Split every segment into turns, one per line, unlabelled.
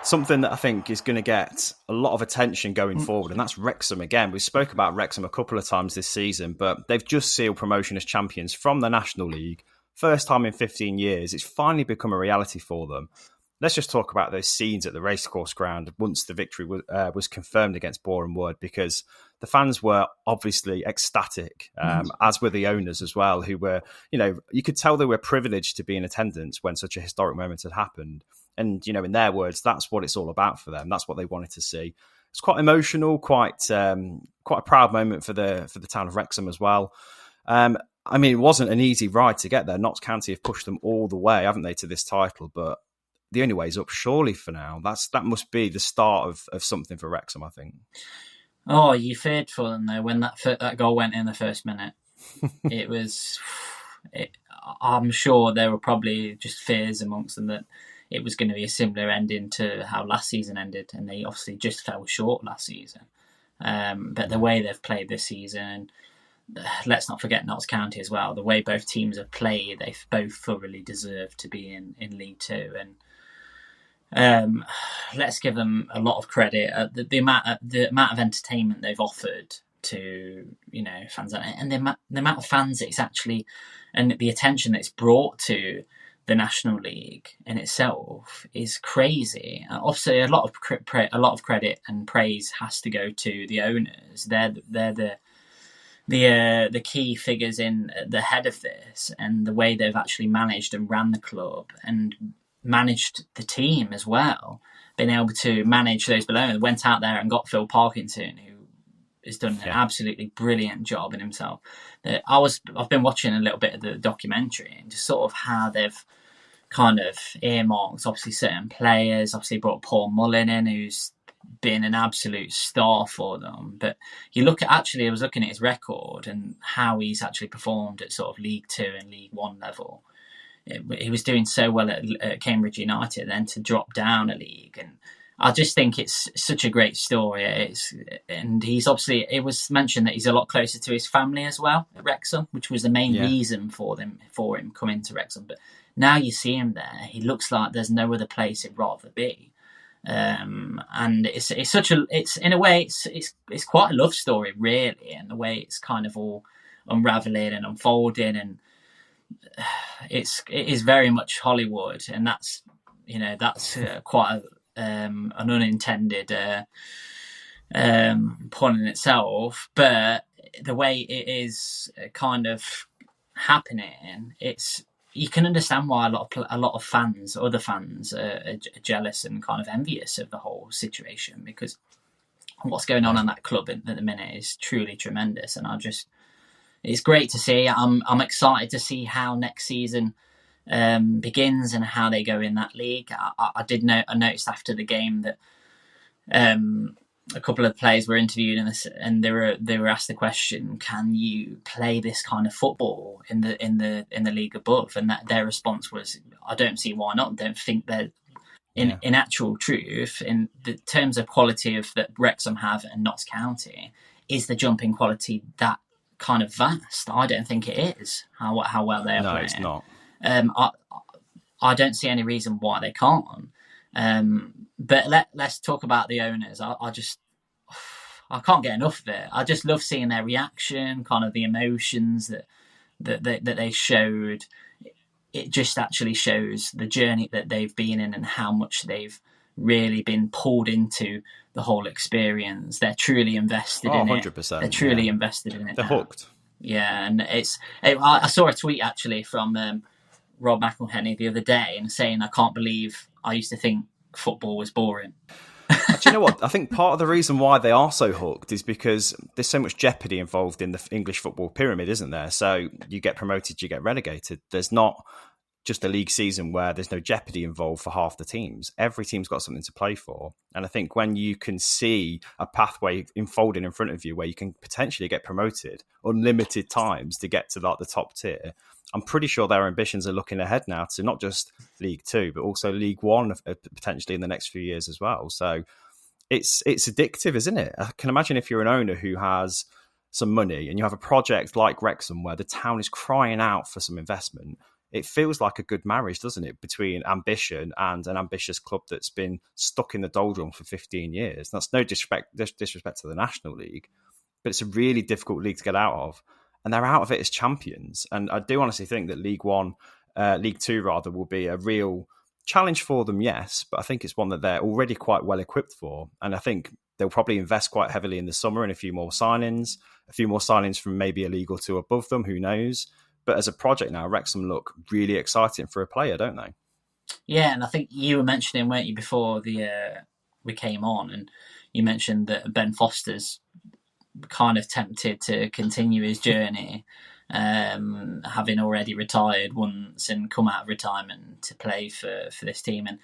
something that I think is going to get a lot of attention going forward, and that's Wrexham again. We spoke about Wrexham a couple of times this season, but they've just sealed promotion as champions from the National League. First time in 15 years. It's finally become a reality for them. Let's just talk about those scenes at the racecourse ground once the victory was confirmed against Boreham Wood, because the fans were obviously ecstatic, as were the owners as well, who were, you could tell they were privileged to be in attendance when such a historic moment had happened. And, in their words, that's what it's all about for them. That's what they wanted to see. It's quite emotional, quite a proud moment for the town of Wrexham as well. It wasn't an easy ride to get there. Notts County have pushed them all the way, haven't they, to this title? But the only way is up, surely, for now. That must be the start of something for Wrexham, I think.
Oh, you feared for them, though, when that goal went in the first minute. It was... I'm sure there were probably just fears amongst them that it was going to be a similar ending to how last season ended, and they obviously just fell short last season. But the way they've played this season... Let's not forget Notts County as well. The way both teams have played, they've both thoroughly deserved to be in League Two. And let's give them a lot of credit. The amount of entertainment they've offered to fans, and the amount of fans it's actually, and the attention that it's brought to the National League in itself is crazy. Obviously, a lot of credit and praise has to go to the owners. They're the key figures in the head of this, and the way they've actually managed and ran the club and managed the team as well. Being able to manage those below, went out there and got Phil Parkinson, who has done an absolutely brilliant job in himself. I've been watching a little bit of the documentary and just sort of how they've kind of earmarked obviously certain players. Obviously brought Paul Mullin in, who's been an absolute star for them. But I was looking at his record and how he's actually performed at sort of League Two and League One level. He was doing so well at Cambridge United, then to drop down a league. And I just think it's such a great story. And he's obviously, it was mentioned that he's a lot closer to his family as well at Wrexham, which was the main reason for him coming to Wrexham. But now you see him there, he looks like there's no other place he'd rather be. And it's in a way it's quite a love story, really, and the way it's kind of all unraveling and unfolding, and it is very much Hollywood, and that's quite an unintended pun in itself. But the way it is kind of happening, you can understand why a lot of fans, other fans, are jealous and kind of envious of the whole situation, because what's going on in that club at the minute is truly tremendous, and it's great to see. I'm excited to see how next season begins and how they go in that league. I noticed after the game that a couple of players were interviewed and they were asked the question, can you play this kind of football in the league above? And that their response was, I don't see why not. I don't think that in actual truth, in the terms of quality of that Wrexham have and Notts County, is the jumping quality that kind of vast? I don't think it is how well they are playing.
No, it's not.
I don't see any reason why they can't. But let's talk about the owners. I can't get enough of it. I just love seeing their reaction, kind of the emotions that they showed. It just actually shows the journey that they've been in and how much they've really been pulled into the whole experience. They're truly invested in 100%, it. They're truly invested in it.
They're hooked.
Yeah, and I saw a tweet actually from Rob McElhenney the other day and saying, I can't believe I used to think football was boring.
Do you know what? I think part of the reason why they are so hooked is because there's so much jeopardy involved in the English football pyramid, isn't there? So you get promoted, you get relegated. There's not just a league season where there's no jeopardy involved for half the teams. Every team's got something to play for. And I think when you can see a pathway unfolding in front of you where you can potentially get promoted unlimited times to get to like the top tier, I'm pretty sure their ambitions are looking ahead now to not just League Two, but also League One potentially in the next few years as well. So it's addictive, isn't it? I can imagine if you're an owner who has some money and you have a project like Wrexham where the town is crying out for some investment, it feels like a good marriage, doesn't it, between ambition and an ambitious club that's been stuck in the doldrums for 15 years. That's no disrespect to the National League, but it's a really difficult league to get out of. And they're out of it as champions. And I do honestly think that League Two will be a real challenge for them, yes, but I think it's one that they're already quite well equipped for. And I think they'll probably invest quite heavily in the summer in a few more signings from maybe a league or two above them, who knows. But as a project now, Wrexham look really exciting for a player, don't they?
Yeah, and I think you were mentioning, weren't you, before we came on, and you mentioned that Ben Foster's kind of tempted to continue his journey, having already retired once and come out of retirement to play for this team. And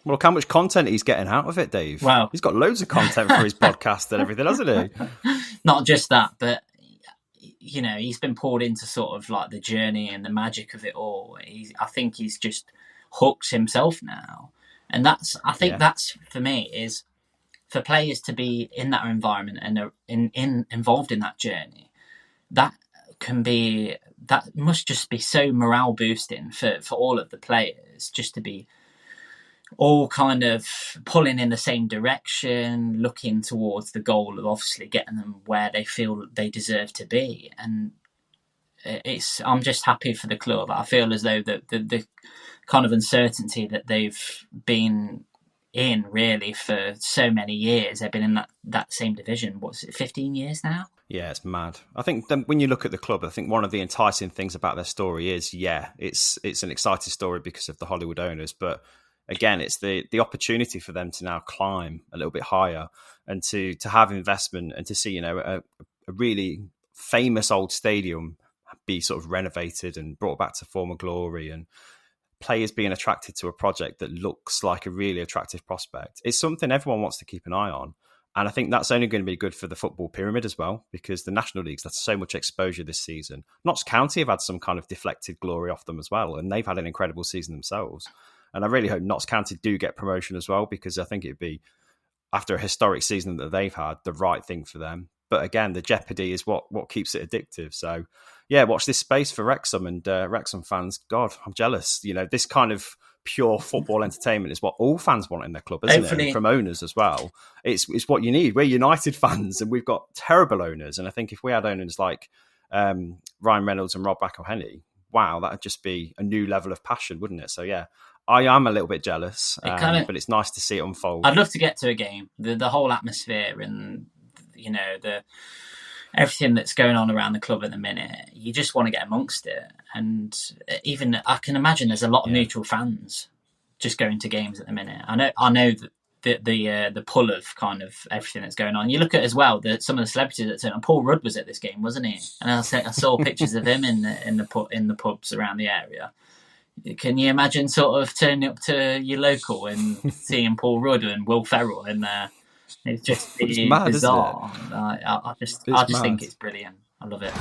look how much content he's getting out of it, Dave.
Well,
he's got loads of content for his podcast and everything, hasn't he?
Not just that, but he's been poured into sort of like the journey and the magic of it all. I think he's just hooked himself now, and that's for me is for players to be in that environment and involved in that journey. That must just be so morale boosting for all of the players, just to be all kind of pulling in the same direction, looking towards the goal of obviously getting them where they feel they deserve to be. And I'm just happy for the club. I feel as though the kind of uncertainty that they've been in really for so many years, they've been in that same division. What's it, 15 years now?
Yeah, it's mad. I think when you look at the club, I think one of the enticing things about their story is, it's an exciting story because of the Hollywood owners, but again, it's the opportunity for them to now climb a little bit higher and to have investment and to see, a really famous old stadium be sort of renovated and brought back to former glory, and players being attracted to a project that looks like a really attractive prospect. It's something everyone wants to keep an eye on. And I think that's only going to be good for the football pyramid as well, because the National League's had so much exposure this season. Notts County have had some kind of deflected glory off them as well, and they've had an incredible season themselves. And I really hope Notts County do get promotion as well, because I think it'd be, after a historic season that they've had, the right thing for them. But again, the jeopardy is what keeps it addictive. So, yeah, watch this space for Wrexham, and Wrexham fans, God, I'm jealous. This kind of pure football entertainment is what all fans want in their club, isn't it? And from owners as well. It's what you need. We're United fans, and we've got terrible owners. And I think if we had owners like Ryan Reynolds and Rob McElhenney, wow, that would just be a new level of passion, wouldn't it? So, yeah. I am a little bit jealous, but it's nice to see it unfold.
I'd love to get to a game. The whole atmosphere and, everything that's going on around the club at the minute, you just want to get amongst it. And even I can imagine there's a lot of neutral fans just going to games at the minute. I know that the pull of kind of everything that's going on. You look at as well that some of the celebrities that turned on. Paul Rudd was at this game, wasn't he? And I saw pictures of him in the pubs around the area. Can you imagine sort of turning up to your local and seeing Paul Rudd and Will Ferrell in there? It's just
mad,
bizarre.
isn't it?
I just think it's brilliant. I love it.